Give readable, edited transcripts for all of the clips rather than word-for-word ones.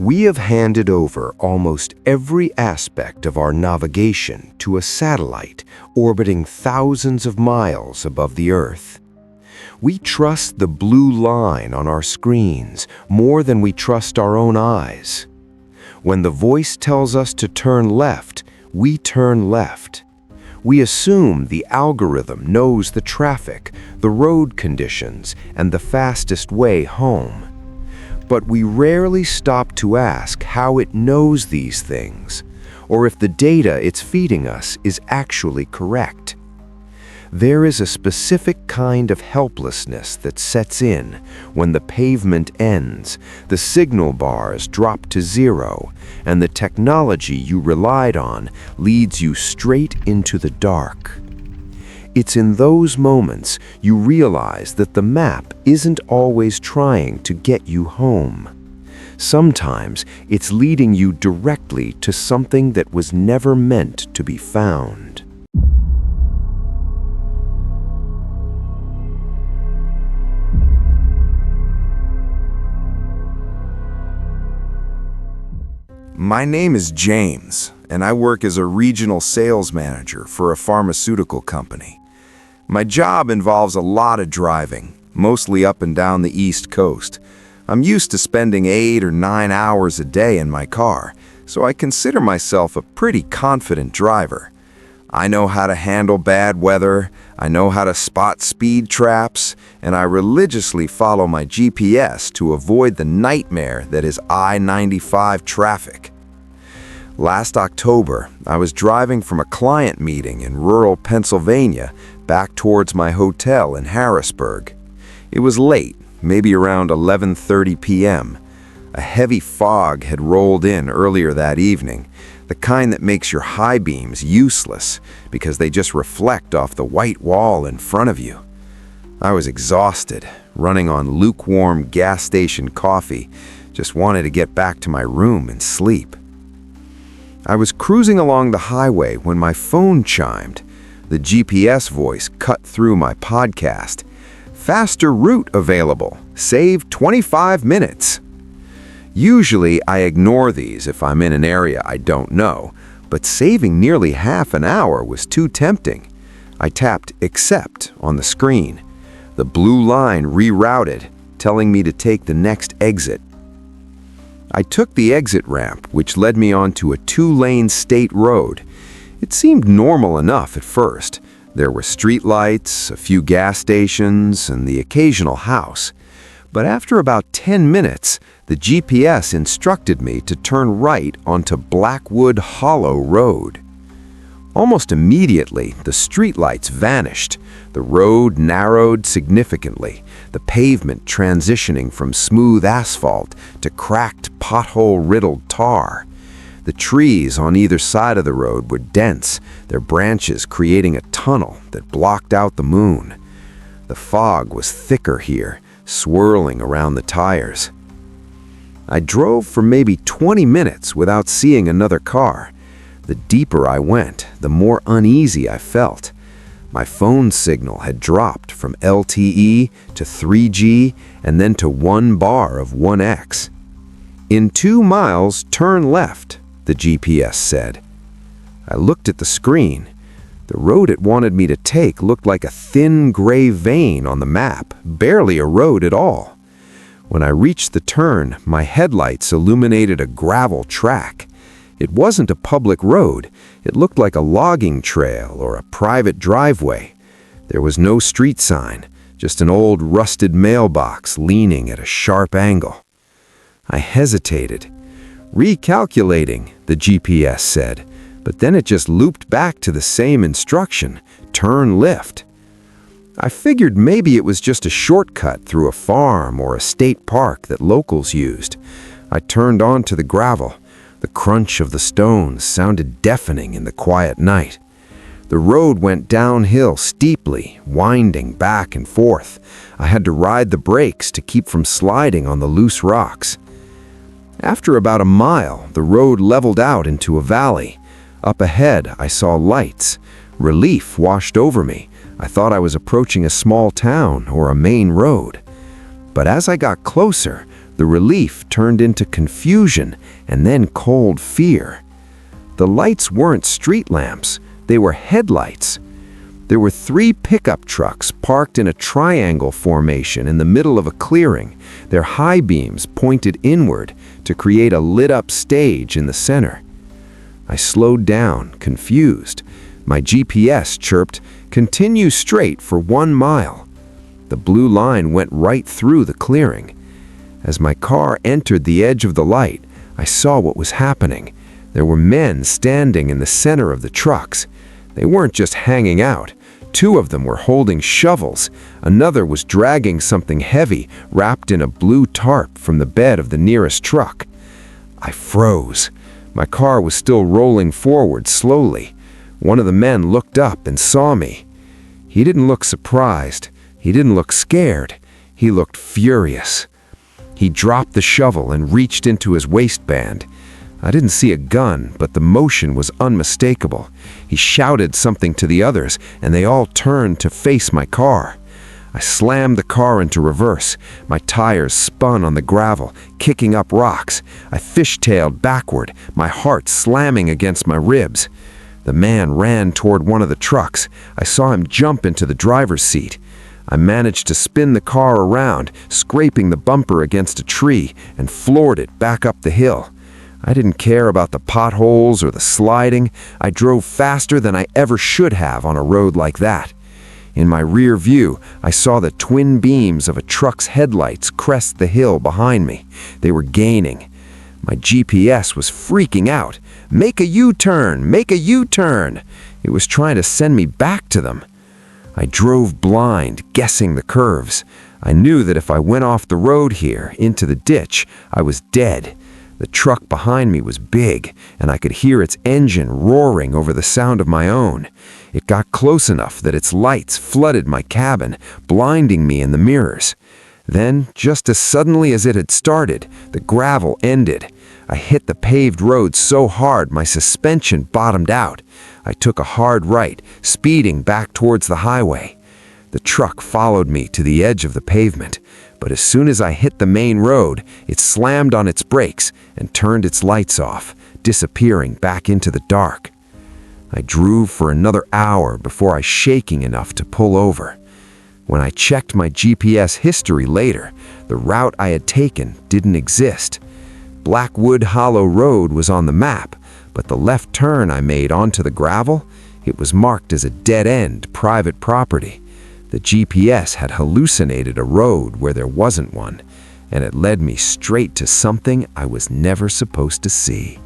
We have handed over almost every aspect of our navigation to a satellite orbiting thousands of miles above the Earth. We trust the blue line on our screens more than we trust our own eyes. When the voice tells us to turn left, we turn left. We assume the algorithm knows the traffic, the road conditions, and the fastest way home. But we rarely stop to ask how it knows these things, or if the data it's feeding us is actually correct. There is a specific kind of helplessness that sets in when the pavement ends, the signal bars drop to zero, and the technology you relied on leads you straight into the dark. It's in those moments you realize that the map isn't always trying to get you home. Sometimes it's leading you directly to something that was never meant to be found. My name is James, and I work as a regional sales manager for a pharmaceutical company. My job involves a lot of driving, mostly up and down the East Coast. I'm used to spending 8 or 9 hours a day in my car, so I consider myself a pretty confident driver. I know how to handle bad weather, I know how to spot speed traps, and I religiously follow my GPS to avoid the nightmare that is I-95 traffic. Last October, I was driving from a client meeting in rural Pennsylvania back towards my hotel in Harrisburg. It was late, maybe around 11:30 p.m. A heavy fog had rolled in earlier that evening, the kind that makes your high beams useless because they just reflect off the white wall in front of you. I was exhausted, running on lukewarm gas station coffee, just wanted to get back to my room and sleep. I was cruising along the highway when my phone chimed. The GPS voice cut through my podcast. Faster route available. Save 25 minutes. Usually I ignore these if I'm in an area I don't know, but saving nearly half an hour was too tempting. I tapped accept on the screen. The blue line rerouted, telling me to take the next exit. I took the exit ramp, which led me onto a 2-lane state road. It seemed normal enough at first. There were streetlights, a few gas stations, and the occasional house. But after about 10 minutes, the GPS instructed me to turn right onto Blackwood Hollow Road. Almost immediately, the streetlights vanished. The road narrowed significantly, the pavement transitioning from smooth asphalt to cracked, pothole-riddled tar. The trees on either side of the road were dense, their branches creating a tunnel that blocked out the moon. The fog was thicker here, swirling around the tires. I drove for maybe 20 minutes without seeing another car. The deeper I went, the more uneasy I felt. My phone signal had dropped from LTE to 3G and then to 1 bar of 1X. In 2 miles, turn left, the GPS said. I looked at the screen. The road it wanted me to take looked like a thin gray vein on the map, barely a road at all. When I reached the turn, my headlights illuminated a gravel track. It wasn't a public road. It looked like a logging trail or a private driveway. There was no street sign, just an old rusted mailbox leaning at a sharp angle. I hesitated. Recalculating, the GPS said, but then it just looped back to the same instruction, turn left. I figured maybe it was just a shortcut through a farm or a state park that locals used. I turned onto the gravel. The crunch of the stones sounded deafening in the quiet night. The road went downhill steeply, winding back and forth. I had to ride the brakes to keep from sliding on the loose rocks. After about a mile, the road leveled out into a valley. Up ahead, I saw lights. Relief washed over me. I thought I was approaching a small town or a main road. But as I got closer, The relief turned into confusion and then cold fear. The lights weren't street lamps, they were headlights. There were 3 pickup trucks parked in a triangle formation in the middle of a clearing, their high beams pointed inward to create a lit-up stage in the center. I slowed down, confused. My GPS chirped, "Continue straight for 1 mile." The blue line went right through the clearing. As my car entered the edge of the light, I saw what was happening. There were men standing in the center of the trucks. They weren't just hanging out. 2 of them were holding shovels. Another was dragging something heavy wrapped in a blue tarp from the bed of the nearest truck. I froze. My car was still rolling forward slowly. One of the men looked up and saw me. He didn't look surprised. He didn't look scared. He looked furious. He dropped the shovel and reached into his waistband. I didn't see a gun, but the motion was unmistakable. He shouted something to the others, and they all turned to face my car. I slammed the car into reverse. My tires spun on the gravel, kicking up rocks. I fishtailed backward, my heart slamming against my ribs. The man ran toward one of the trucks. I saw him jump into the driver's seat. I managed to spin the car around, scraping the bumper against a tree, and floored it back up the hill. I didn't care about the potholes or the sliding. I drove faster than I ever should have on a road like that. In my rear view, I saw the twin beams of a truck's headlights crest the hill behind me. They were gaining. My GPS was freaking out. "Make a U-turn! Make a U-turn!" It was trying to send me back to them. I drove blind, guessing the curves. I knew that if I went off the road here, into the ditch, I was dead. The truck behind me was big, and I could hear its engine roaring over the sound of my own. It got close enough that its lights flooded my cabin, blinding me in the mirrors. Then, just as suddenly as it had started, the gravel ended. I hit the paved road so hard my suspension bottomed out. I took a hard right, speeding back towards the highway. The truck followed me to the edge of the pavement, but as soon as I hit the main road, it slammed on its brakes and turned its lights off, disappearing back into the dark. I drove for another hour before I was shaking enough to pull over. When I checked my GPS history later, the route I had taken didn't exist. Blackwood Hollow Road was on the map, but the left turn I made onto the gravel, it was marked as a dead-end private property. The GPS had hallucinated a road where there wasn't one, and it led me straight to something I was never supposed to see.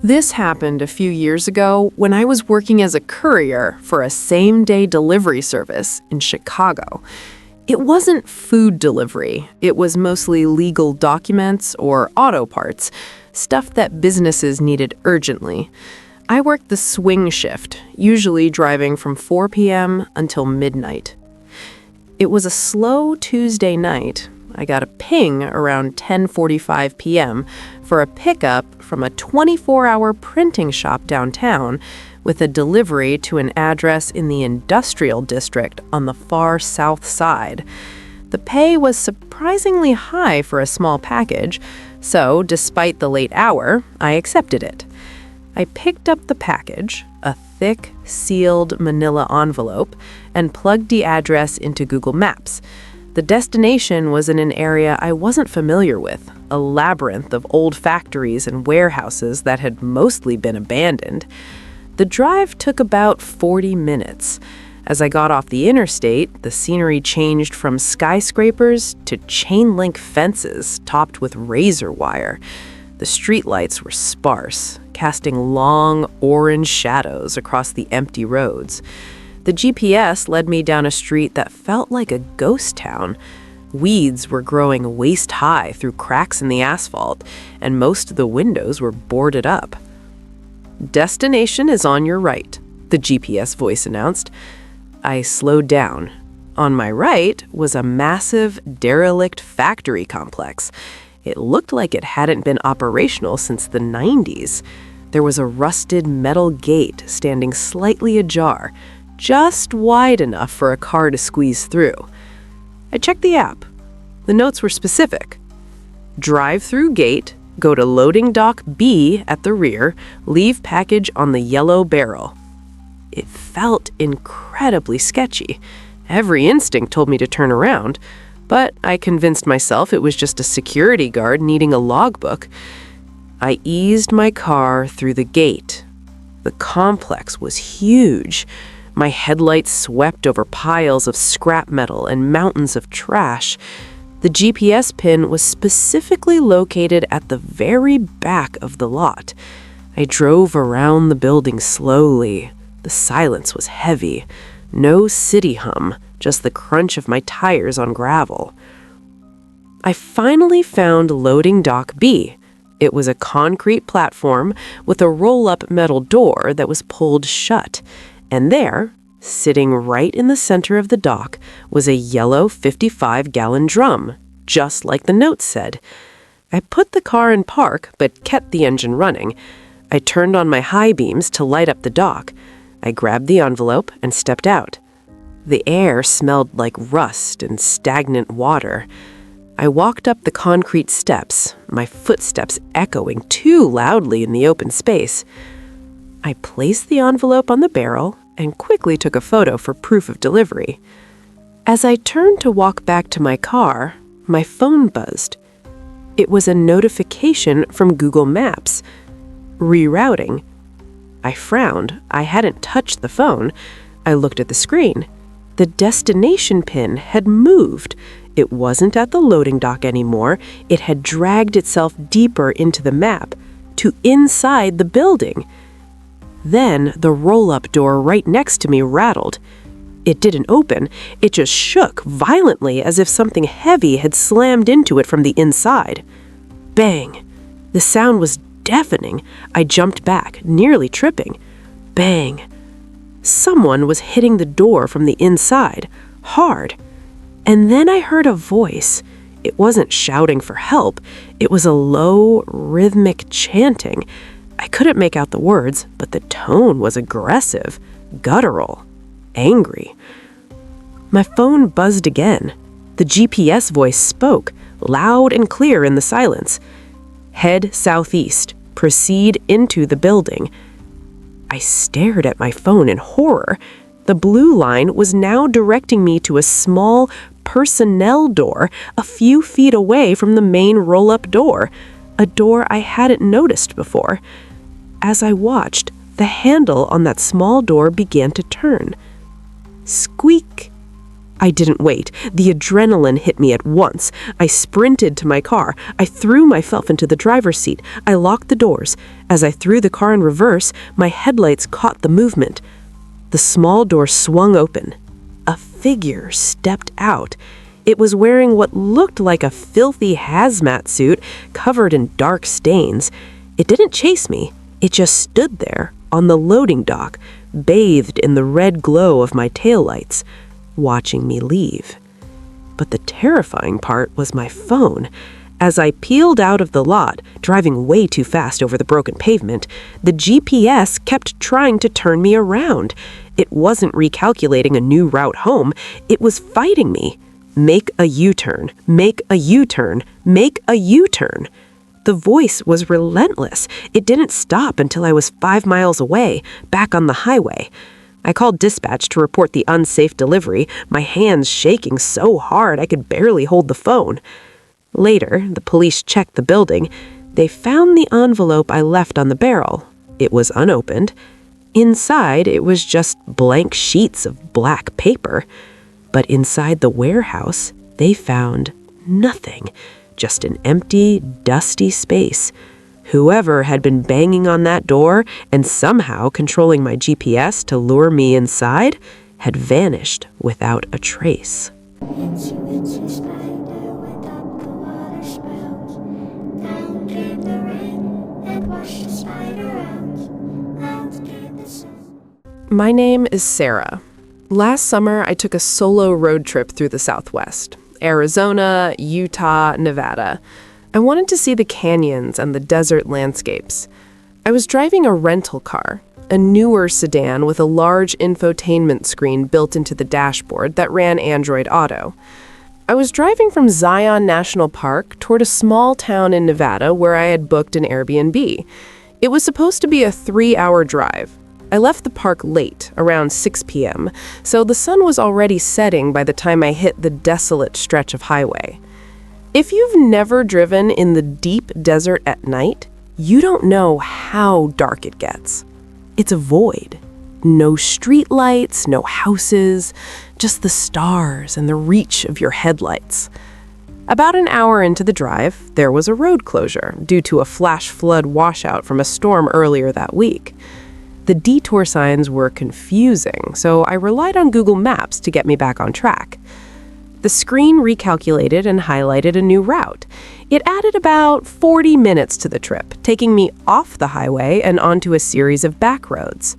This happened a few years ago when I was working as a courier for a same-day delivery service in Chicago. It wasn't food delivery. It was mostly legal documents or auto parts, stuff that businesses needed urgently. I worked the swing shift, usually driving from 4 p.m. until midnight. It was a slow Tuesday night. I got a ping around 10:45 p.m. for a pickup from a 24-hour printing shop downtown with a delivery to an address in the industrial district on the far south side. The pay was surprisingly high for a small package, so despite the late hour, I accepted it. I picked up the package, a thick, sealed manila envelope, and plugged the address into Google Maps. The destination was in an area I wasn't familiar with, a labyrinth of old factories and warehouses that had mostly been abandoned. The drive took about 40 minutes. As I got off the interstate, the scenery changed from skyscrapers to chain-link fences topped with razor wire. The streetlights were sparse, casting long orange shadows across the empty roads. The GPS led me down a street that felt like a ghost town. Weeds were growing waist-high through cracks in the asphalt, and most of the windows were boarded up. "Destination is on your right," the GPS voice announced. I slowed down. On my right was a massive, derelict factory complex. It looked like it hadn't been operational since the 90s. There was a rusted metal gate standing slightly ajar, just wide enough for a car to squeeze through. I checked the app. The notes were specific. Drive-through gate, go to loading dock B at the rear, leave package on the yellow barrel. It felt incredibly sketchy. Every instinct told me to turn around, but I convinced myself it was just a security guard needing a logbook. I eased my car through the gate. The complex was huge. My headlights swept over piles of scrap metal and mountains of trash. The GPS pin was specifically located at the very back of the lot. I drove around the building slowly. The silence was heavy. No city hum, just the crunch of my tires on gravel. I finally found loading dock B. It was a concrete platform with a roll-up metal door that was pulled shut. And there, sitting right in the center of the dock, was a yellow 55-gallon drum, just like the note said. I put the car in park, but kept the engine running. I turned on my high beams to light up the dock. I grabbed the envelope and stepped out. The air smelled like rust and stagnant water. I walked up the concrete steps, my footsteps echoing too loudly in the open space. I placed the envelope on the barrel and quickly took a photo for proof of delivery. As I turned to walk back to my car, my phone buzzed. It was a notification from Google Maps. Rerouting. I frowned. I hadn't touched the phone. I looked at the screen. The destination pin had moved. It wasn't at the loading dock anymore. It had dragged itself deeper into the map, to inside the building. Then the roll-up door right next to me rattled. It didn't open. It just shook violently as if something heavy had slammed into it from the inside. Bang! The sound was deafening. I jumped back, nearly tripping. Bang! Someone was hitting the door from the inside, hard. And then I heard a voice. It wasn't shouting for help. It was a low, rhythmic chanting. I couldn't make out the words, but the tone was aggressive, guttural, angry. My phone buzzed again. The GPS voice spoke, loud and clear in the silence. Head southeast. Proceed into the building. I stared at my phone in horror. The blue line was now directing me to a small personnel door a few feet away from the main roll-up door, a door I hadn't noticed before. As I watched, the handle on that small door began to turn. Squeak! I didn't wait. The adrenaline hit me at once. I sprinted to my car. I threw myself into the driver's seat. I locked the doors. As I threw the car in reverse, my headlights caught the movement. The small door swung open. A figure stepped out. It was wearing what looked like a filthy hazmat suit covered in dark stains. It didn't chase me. It just stood there on the loading dock, bathed in the red glow of my taillights, watching me leave. But the terrifying part was my phone. As I peeled out of the lot, driving way too fast over the broken pavement, the GPS kept trying to turn me around. It wasn't recalculating a new route home. It was fighting me. Make a U-turn, make a U-turn, make a U-turn. The voice was relentless. It didn't stop until I was 5 miles away, back on the highway. I called dispatch to report the unsafe delivery, my hands shaking so hard I could barely hold the phone. Later, the police checked the building. They found the envelope I left on the barrel. It was unopened. Inside, it was just blank sheets of black paper. But inside the warehouse, they found nothing. Just an empty, dusty space. Whoever had been banging on that door and somehow controlling my GPS to lure me inside had vanished without a trace. My name is Sarah. Last summer, I took a solo road trip through the Southwest. Arizona, Utah, Nevada. I wanted to see the canyons and the desert landscapes. I was driving a rental car, a newer sedan with a large infotainment screen built into the dashboard that ran Android Auto. I was driving from Zion National Park toward a small town in Nevada where I had booked an Airbnb. It was supposed to be a 3-hour drive. I left the park late, around 6 p.m., so the sun was already setting by the time I hit the desolate stretch of highway. If you've never driven in the deep desert at night, you don't know how dark it gets. It's a void. No street lights, no houses, just the stars and the reach of your headlights. About an hour into the drive, there was a road closure due to a flash flood washout from a storm earlier that week. The detour signs were confusing, so I relied on Google Maps to get me back on track. The screen recalculated and highlighted a new route. It added about 40 minutes to the trip, taking me off the highway and onto a series of back roads.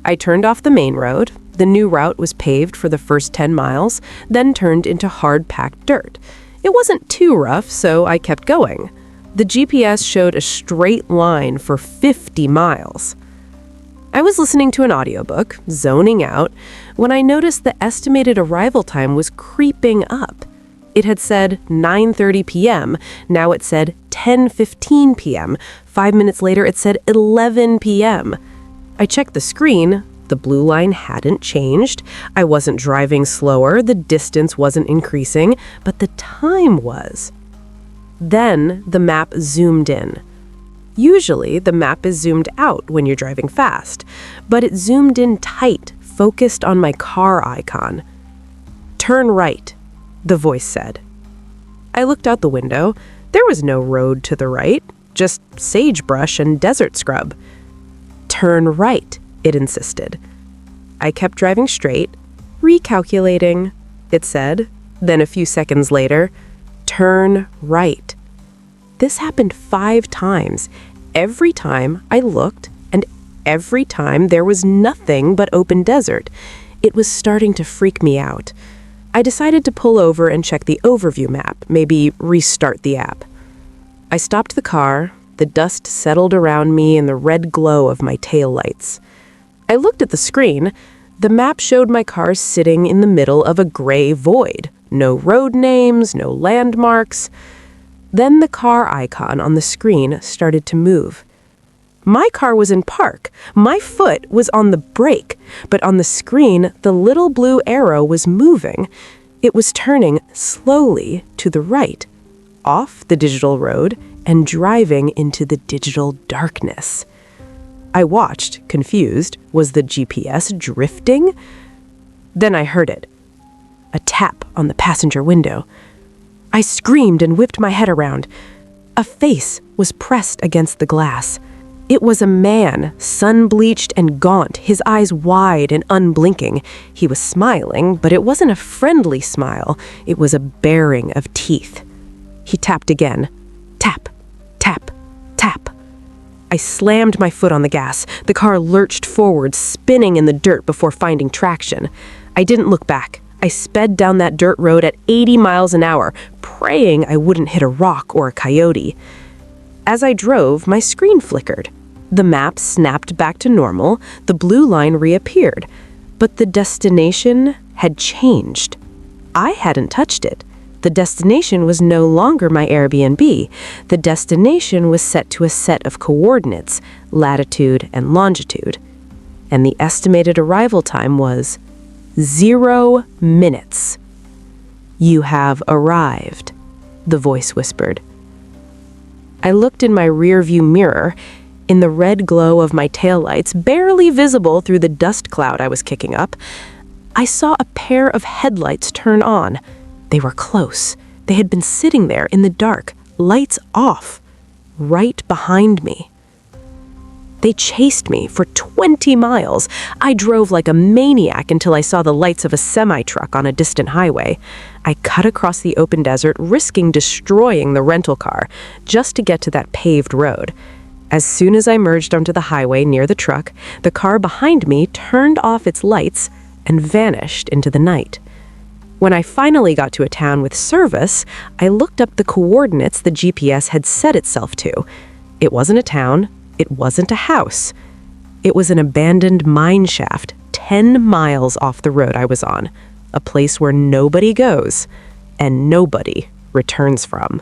I turned off the main road. The new route was paved for the first 10 miles, then turned into hard-packed dirt. It wasn't too rough, so I kept going. The GPS showed a straight line for 50 miles. I was listening to an audiobook, zoning out, when I noticed the estimated arrival time was creeping up. It had said 9:30 p.m., now it said 10:15 p.m. 5 minutes later it said 11 p.m. I checked the screen. The blue line hadn't changed. I wasn't driving slower, the distance wasn't increasing, but the time was. Then the map zoomed in. Usually, the map is zoomed out when you're driving fast, but it zoomed in tight, focused on my car icon. "Turn right," the voice said. I looked out the window. There was no road to the right, just sagebrush and desert scrub. "Turn right," it insisted. I kept driving straight, recalculating, it said. Then a few seconds later, "Turn right." This happened 5 times. Every time I looked, and every time there was nothing but open desert. It was starting to freak me out. I decided to pull over and check the overview map, maybe restart the app. I stopped the car. The dust settled around me in the red glow of my taillights. I looked at the screen. The map showed my car sitting in the middle of a gray void. No road names, no landmarks. Then the car icon on the screen started to move. My car was in park. My foot was on the brake, but on the screen, the little blue arrow was moving. It was turning slowly to the right, off the digital road and driving into the digital darkness. I watched, confused. Was the GPS drifting? Then I heard it. A tap on the passenger window. I screamed and whipped my head around. A face was pressed against the glass. It was a man, sun-bleached and gaunt, his eyes wide and unblinking. He was smiling, but it wasn't a friendly smile. It was a baring of teeth. He tapped again. Tap, tap, tap. I slammed my foot on the gas. The car lurched forward, spinning in the dirt before finding traction. I didn't look back. I sped down that dirt road at 80 miles an hour, praying I wouldn't hit a rock or a coyote. As I drove, my screen flickered. The map snapped back to normal. The blue line reappeared. But the destination had changed. I hadn't touched it. The destination was no longer my Airbnb. The destination was set to a set of coordinates, latitude and longitude. And the estimated arrival time was 0 minutes. "You have arrived," the voice whispered. I looked in my rearview mirror. In the red glow of my taillights, barely visible through the dust cloud I was kicking up, I saw a pair of headlights turn on. They were close. They had been sitting there in the dark, lights off, right behind me. They chased me for 20 miles. I drove like a maniac until I saw the lights of a semi-truck on a distant highway. I cut across the open desert, risking destroying the rental car, just to get to that paved road. As soon as I merged onto the highway near the truck, the car behind me turned off its lights and vanished into the night. When I finally got to a town with service, I looked up the coordinates the GPS had set itself to. It wasn't a town. It wasn't a house. It was an abandoned mine shaft 10 miles off the road I was on, a place where nobody goes and nobody returns from.